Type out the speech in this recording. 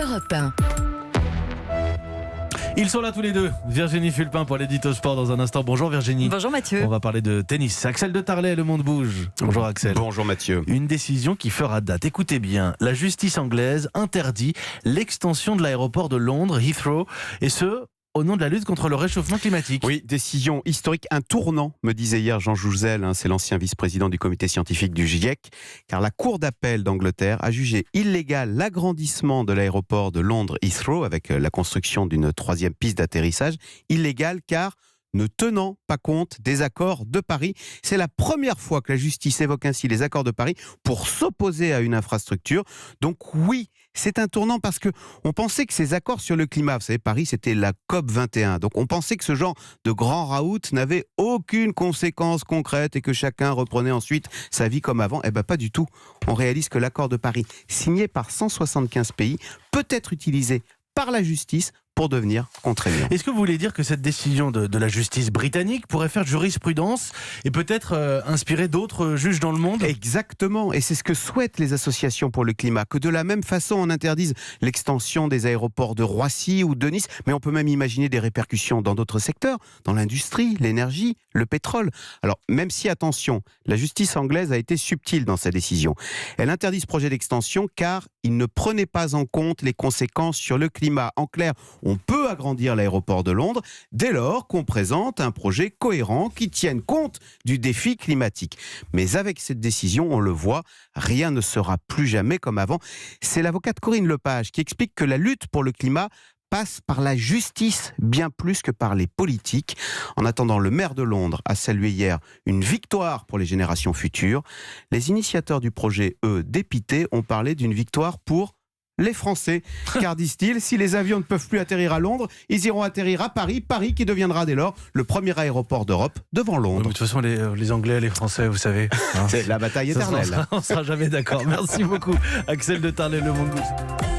Europe 1. Ils sont là tous les deux. Virginie Fulpin pour l'édito sport dans un instant. Bonjour Virginie. Bonjour Mathieu. On va parler de tennis. Axel de Tarlet, Le Monde bouge. Bonjour Axel. Bonjour Mathieu. Une décision qui fera date. Écoutez bien, la justice anglaise interdit l'extension de l'aéroport de Londres, Heathrow, et ce, au nom de la lutte contre le réchauffement climatique. Oui, décision historique, un tournant, me disait hier Jean Jouzel, c'est l'ancien vice-président du comité scientifique du GIEC, car la Cour d'appel d'Angleterre a jugé illégal l'agrandissement de l'aéroport de Londres Heathrow avec la construction d'une troisième piste d'atterrissage. Illégal car ne tenant pas compte des accords de Paris. C'est la première fois que la justice évoque ainsi les accords de Paris pour s'opposer à une infrastructure. Donc oui, c'est un tournant parce que on pensait que ces accords sur le climat, vous savez, Paris c'était la COP 21, donc on pensait que ce genre de grand raout n'avait aucune conséquence concrète et que chacun reprenait ensuite sa vie comme avant. Eh bien pas du tout. On réalise que l'accord de Paris, signé par 175 pays, peut être utilisé par la justice pour devenir contraignant. Est-ce que vous voulez dire que cette décision de la justice britannique pourrait faire jurisprudence et peut-être inspirer d'autres juges dans le monde ? Exactement, et c'est ce que souhaitent les associations pour le climat, que de la même façon on interdise l'extension des aéroports de Roissy ou de Nice, mais on peut même imaginer des répercussions dans d'autres secteurs, dans l'industrie, l'énergie, le pétrole. Alors même si, attention, la justice anglaise a été subtile dans sa décision, elle interdit ce projet d'extension car il ne prenait pas en compte les conséquences sur le climat. En clair, on peut agrandir l'aéroport de Londres dès lors qu'on présente un projet cohérent qui tienne compte du défi climatique. Mais avec cette décision, on le voit, rien ne sera plus jamais comme avant. C'est l'avocate Corinne Lepage qui explique que la lutte pour le climat passe par la justice bien plus que par les politiques. En attendant, le maire de Londres a salué hier une victoire pour les générations futures. Les initiateurs du projet, eux, dépités, ont parlé d'une victoire pour les Français, car disent-ils, si les avions ne peuvent plus atterrir à Londres, ils iront atterrir à Paris, Paris qui deviendra dès lors le premier aéroport d'Europe devant Londres. De toute façon, les Anglais, les Français, vous savez, C'est la bataille éternelle. On ne sera jamais d'accord. Merci beaucoup, Axel de Tarlet, Le Monde bouge.